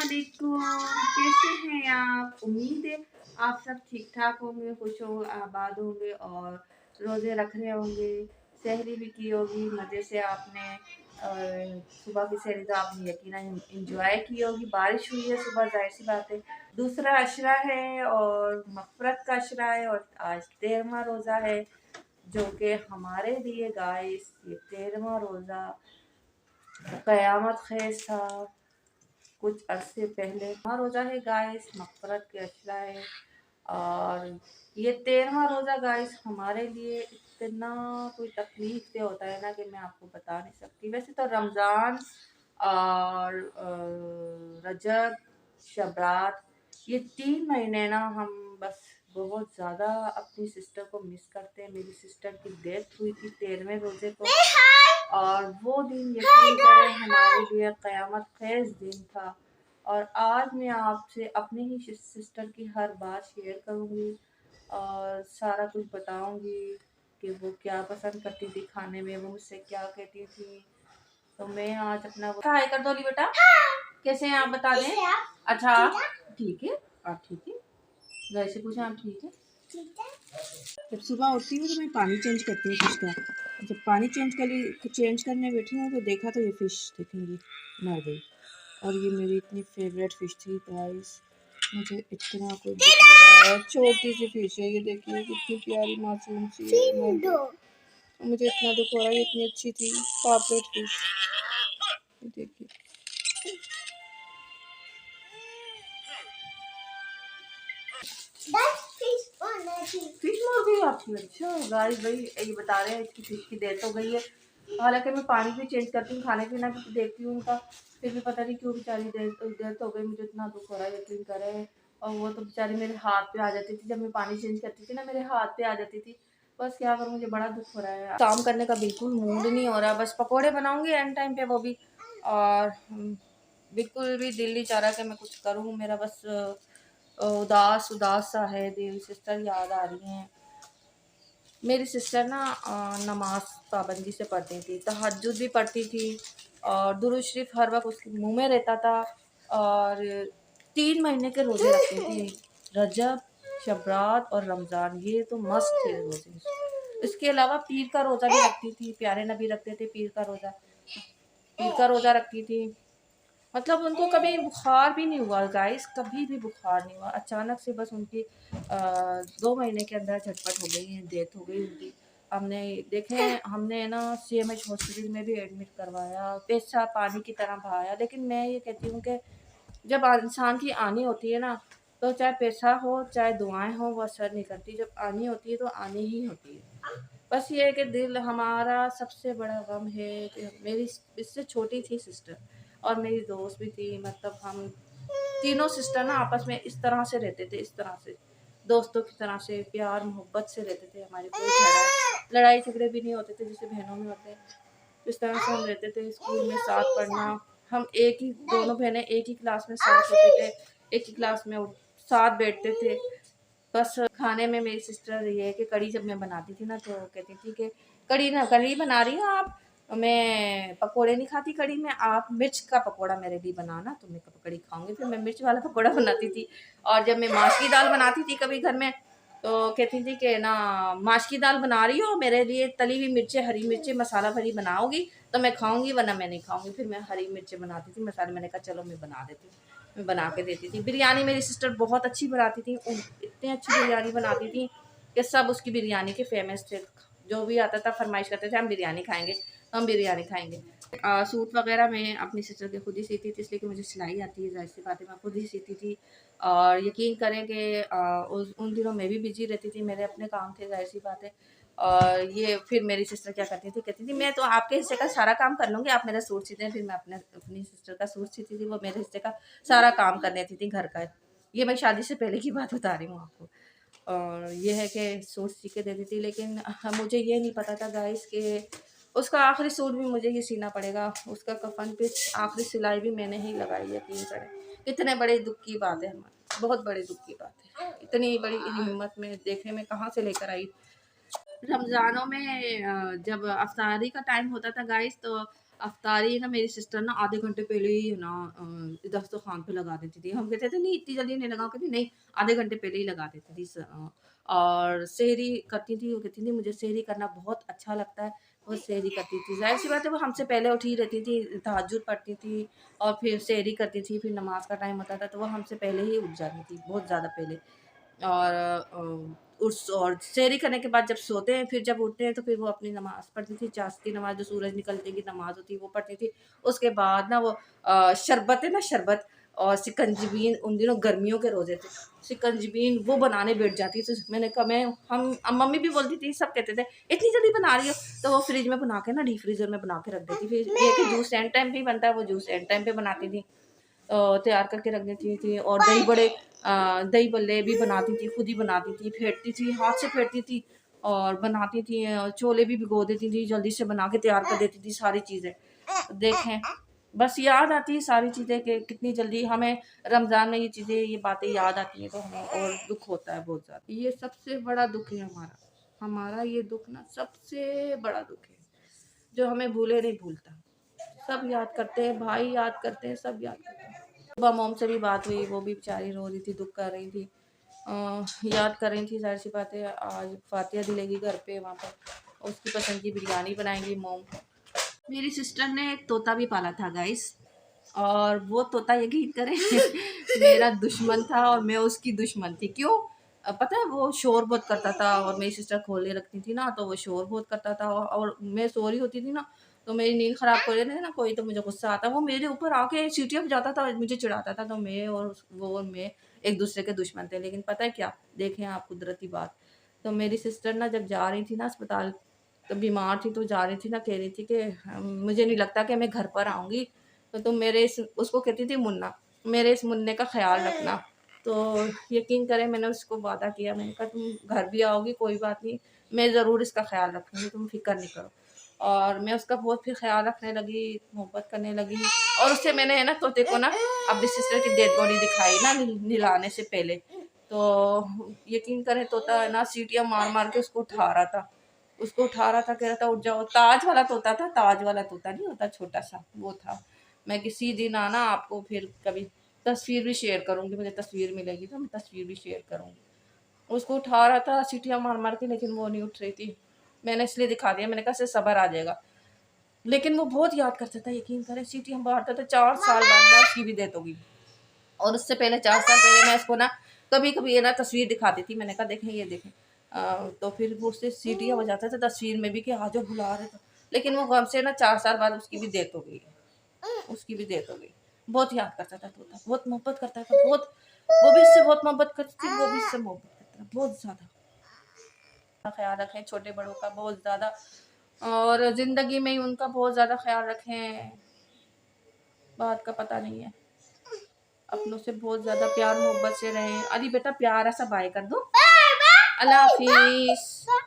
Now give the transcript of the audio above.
वालेकुम। कैसे हैं आप? उम्मीद है आप सब ठीक ठाक होंगे, खुश हो आबाद होंगे और रोज़े रख रहे होंगे, सहरी भी की होगी मज़े से आपने। सुबह की सहरी तो आपने यकीनन इंजॉय की होगी। बारिश हुई है सुबह, जाहिर सी बात है। दूसरा अशरा है और मग़फ़िरत का अशरा है और आज 13वां रोज़ा है, जो कि हमारे लिए गाइस ये 13वां रोज़ा क़यामत ख़ेज़ था। कुछ अरसे पहले हाँ रोज़ा है गाइस, मग़फ़िरत के अशरा है और ये 13वां रोज़ा गाइस हमारे लिए इतना कोई तकलीफ़ से होता है ना कि मैं आपको बता नहीं सकती। वैसे तो रमज़ान और रजब, शबरात, ये 3 महीने ना हम बस बहुत ज़्यादा अपनी सिस्टर को मिस करते हैं। मेरी सिस्टर की डेथ हुई थी 13वें रोज़े को और वो दिन यकीन करें हमारे लिए क़यामत ख़ेज़ दिन था। और आज मैं आपसे अपनी ही सिस्टर की हर बात शेयर करूँगी और सारा कुछ बताऊँगी कि वो क्या पसंद करती थी खाने में, वो मुझसे क्या कहती थी। तो मैं आज अपना वो हाय कर दो ली बेटा, कैसे हैं आप बता दें? अच्छा ठीक है, आप ठीक है? वैसे पूछें आप ठीक है? जब सुबह उठती हूँ तो मैं पानी चेंज करती हूँ फिश का। जब पानी चेंज करने बैठी हूँ तो देखा तो ये फ़िश देखेंगी मर गई। और ये मेरी इतनी फेवरेट फ़िश थी गाइस, मुझे इतना कुछ दिख रहा है। छोटी सी फ़िश है, ये देखिए कितनी प्यारी मासूम सी है। मुझे इतना दुख हो रहा है, इतनी अच्छी थी पापलेट फ़िश। ये देखिए फिश मर गई आपकी? अच्छा गाइस भाई ये बता रहे हैं इसकी फिश की डेथ हो गई है। हालांकि मैं पानी भी चेंज करती हूँ, खाने पीना भी देखती हूँ उनका, फिर भी पता नहीं क्यों बेचारी डेथ हो गई। मुझे इतना दुख हो रहा है यकीन करें। और वो तो बेचारी मेरे हाथ पे आ जाती थी, जब मैं पानी चेंज करती थी ना मेरे हाथ पे आ जाती थी। बस क्या करूँ, मुझे बड़ा दुख हो रहा है, काम करने का बिल्कुल मूड नहीं हो रहा। बस पकौड़े बनाऊंगी एंड टाइम पे, वो भी और बिल्कुल भी दिल नहीं चाह रहा कि मैं कुछ करूँ। मेरा बस उदास उदास सा है दिल। सिस्टर याद आ रही हैं। मेरी सिस्टर ना नमाज पाबंदी से पढ़ती थी, तहज्जुद भी पढ़ती थी और दुरूद शरीफ हर वक्त उसके मुंह में रहता था और 3 महीने के रोज़े रखती थी, रजब, शबरात और रमज़ान, ये तो मस्त थे रोज़े। इसके अलावा पीर का रोज़ा भी रखती थी, प्यारे नबी रखते थे पीर का रोज़ा रखती थी। मतलब उनको कभी बुखार भी नहीं हुआ गाइस, कभी भी बुखार नहीं हुआ। अचानक से बस उनकी 2 महीने के अंदर झटपट हो गई है, डेथ हो गई उनकी। हमने ना सीएमएच हॉस्पिटल में भी एडमिट करवाया, पैसा पानी की तरह बहाया। लेकिन मैं ये कहती हूँ कि जब इंसान की आनी होती है ना, तो चाहे पैसा हो चाहे दुआएं हो, वो असर नहीं करती। जब आनी होती है तो आनी ही होती है। बस ये है कि दिल हमारा सबसे बड़ा गम है कि मेरी इससे छोटी थी सिस्टर और मेरी दोस्त भी थी। मतलब हम तीनों सिस्टर ना आपस में इस तरह से रहते थे, इस तरह से दोस्तों की तरह से प्यार मोहब्बत से रहते थे। हमारे कोई लड़ाई झगड़े भी नहीं होते थे जैसे बहनों में होते हैं। इस तरह से हम रहते थे, स्कूल में साथ पढ़ना। हम एक ही दोनों बहनें एक ही क्लास में साथ होते थे, एक ही क्लास में साथ बैठते थे। बस खाने में मेरी सिस्टर ये है कि कढ़ी जब मैं बनाती थी ना तो कहती थी कि कढ़ी बना रही हो आप, मैं पकोड़े नहीं खाती कढ़ी में, आप मिर्च का पकोड़ा मेरे लिए बनाना तो मैं कढ़ी खाऊंगी। फिर मैं मिर्च वाला पकोड़ा बनाती थी। और जब मैं माश की दाल बनाती थी कभी घर में तो कहती थी कि ना माश की दाल बना रही हो, मेरे लिए तली हुई मिर्चें, हरी मिर्चें मसाला भरी बनाओगी तो मैं खाऊंगी, वरना मैं नहीं खाऊंगी। फिर मैं हरी मिर्चें बनाती थी मसाले, मैंने कहा चलो मैं बना देती हूँ, मैं बना के देती थी। बिरयानी मेरी सिस्टर बहुत अच्छी बनाती थी, इतनी अच्छी बिरयानी बनाती थी कि सब उसकी बिरयानी के फेमस थे। जो भी आता था फरमाइश करते थे हम बिरयानी खाएंगे, हम बिरयानी खाएंगे। सूट वगैरह मैं अपनी सिस्टर के खुद ही सीती थी, इसलिए कि मुझे सिलाई आती है, ज़ाहिर सी बात है मैं खुद ही सीती थी। और यकीन करें कि उन दिनों मैं भी बिजी रहती थी, मेरे अपने काम थे, ज़ाहिर सी बात है। और ये फिर मेरी सिस्टर क्या करती थी, कहती थी मैं तो आपके हिस्से का सारा काम कर लूँगी, आप मेरा सूट सीते हैं। फिर मैं अपनी सिस्टर का सूट सीती थी, वो मेरे हिस्से का सारा काम कर लेती थी घर का। ये मैं शादी से पहले की बात बता रही हूँ आपको। और ये है कि सूट सी के देती थी, लेकिन मुझे ये नहीं पता था गाइस कि उसका आखिरी सूट भी मुझे ही सीना पड़ेगा। उसका कफन पे आखिरी सिलाई भी मैंने ही लगाई है 3 साढ़े। कितने बड़े दुख की बात है हमारी, बहुत बड़े दुख की बात है। इतनी बड़ी हिम्मत में देखने में कहाँ से लेकर आई। रमज़ानों में जब अफ्तारी का टाइम होता था गाइस तो अफ्तारी ना मेरी सिस्टर ना आधे घंटे पहले ही ना दस्तरखान पे लगा देती थी। हम कहते थे नहीं इतनी जल्दी नहीं लगा, कहती नहीं आधे घंटे पहले ही लगा देती थी। और सेहरी करती थी, वो कहती थी मुझे सेहरी करना बहुत अच्छा लगता है, वो सेहरी करती थी। ज़ाहिर सी बात है वो हमसे पहले उठी रहती थी, तहज्जुद पढ़ती थी और फिर सेहरी करती थी, फिर नमाज का टाइम होता था तो वो हमसे पहले ही उठ जाती थी, बहुत ज़्यादा पहले। और उस और सेहरी करने के बाद जब सोते हैं फिर जब उठते हैं तो फिर वो अपनी नमाज़ पढ़ती थी, चाश की नमाज़ जो सूरज निकलने की नमाज़ होती है वो पढ़ती थी। उसके बाद ना वो शरबत है ना, शरबत और शिकंजबीन, उन दिनों गर्मियों के रोज़े थे, शिकंजबीन वो बनाने बैठ जाती थी। तो मैंने कहा मैं हम मम्मी भी बोलती थी, सब कहते थे इतनी जल्दी बना रही हो, तो वो फ्रिज में बना के ना डीप फ्रीज़र में बना के रख देती। फिर ये कि जूस एंड टाइम पे ही बनता है, वो जूस एंड टाइम पे बनाती थी। तैयार करके रख देती थी। और दही बल्ले भी बनाती थी, खुद ही बनाती थी, फेंटती थी, हाथ से फेंटती थी और बनाती थी। छोले भी भिगो देती थी, जल्दी से बना के तैयार कर देती थी सारी चीज़ें। तो देखें, बस याद आती है सारी चीज़ें कि कितनी जल्दी हमें रमज़ान में ये चीज़ें, ये बातें याद आती हैं तो हमें और दुःख होता है बहुत ज़्यादा। ये सबसे बड़ा दुःख है हमारा, हमारा ये दुःख ना सबसे बड़ा दुःख है, जो हमें भूले नहीं भूलता। सब याद करते हैं, भाई याद करते हैं, सब याद करते हैं। सुबह मोम से भी बात हुई, वो भी बेचारी रो रही थी, दुख कर रही थी, याद कर रही थी। ज़ाहिर सी बात है आज फातिया दिलेगी घर पे, वहाँ पर उसकी पसंद की बिरयानी बनाएंगी मोम। मेरी सिस्टर ने एक तोता भी पाला था गाइस, और वो तोता यकीन करें मेरा दुश्मन था और मैं उसकी दुश्मन थी। क्यों? पता है वो शोर बहुत करता था और मेरी सिस्टर खोले रखती थी ना, तो वो शोर बहुत करता था और मैं सो रही होती थी ना, तो मेरी नींद खराब कर देते थे ना कोई, तो मुझे गुस्सा आता, वो मेरे ऊपर आके सीटियाँ बजाता था, मुझे चिढ़ाता था। तो मैं और मैं एक दूसरे के दुश्मन थे। लेकिन पता है क्या, देखें आप कुदरती बात, तो मेरी सिस्टर ना जब जा रही थी ना अस्पताल, तो बीमार थी तो जा रही थी ना, कह रही थी कि मुझे नहीं लगता कि मैं घर पर आऊँगी, तो तुम मेरे इस, उसको कहती थी मुन्ना, मेरे इस मुन्ने का ख्याल रखना। तो यकीन करें मैंने उसको वादा किया, मैंने कहा तुम घर भी आओगी कोई बात नहीं, मैं ज़रूर इसका ख्याल रखूँगी, तुम फ़िक्र नहीं करो। और मैं उसका बहुत फिर ख्याल रखने लगी, मोहब्बत करने लगी। और उससे मैंने है ना तोते को ना अपनी सिस्टर की डेड बॉडी दिखाई ना निलाने से पहले, तो यकीन करें तोता है ना सीटियाँ मार मार के उसको उठा रहा था, उसको उठा रहा था, कह रहा था उठ जाओ। ताज वाला तोता था, ताज वाला तोता नहीं होता छोटा सा, वो था। मैं किसी दिन आना आपको फिर कभी तस्वीर भी शेयर करूँगी, मुझे तस्वीर मिलेगी तो मैं तस्वीर भी शेयर करूँगी। उसको उठा रहा था सीटियाँ मार मार के, लेकिन वो नहीं उठ रही थी। मैंने इसलिए दिखा दिया, मैंने कहा इससे सब्र आ जाएगा। लेकिन वो बहुत याद करता था, यकीन करें सीटियाँ मारता था। 4 साल बाद ना उसकी भी डेथ हो गई। और उससे पहले 4 साल पहले मैं इसको ना कभी-कभी ये ना तस्वीर दिखाती थी, मैंने कहा देखें ये देखें। तो फिर वो उससे सीटियाँ बजाता था तस्वीर में भी कि आ जाओ बुला रहे थे। लेकिन वो गम से ना 4 साल बाद उसकी भी डेथ हो गई है, उसकी भी डेथ हो गई। बहुत याद करता था तोता, बहुत मोहब्बत करता था, बहुत, वो भी इससे बहुत मोहब्बत करती थी, वो भी इससे मोहब्बत करता था, बहुत ज़्यादा। ख्याल रखें छोटे बड़ों का बहुत ज़्यादा, और ज़िंदगी में ही उनका बहुत ज़्यादा ख्याल रखें, बात का पता नहीं है। अपनों से बहुत ज़्यादा प्यार मोहब्बत से रहें। अली बेटा प्यारा सा बाय कर दो। अल्लाह हाफिज़।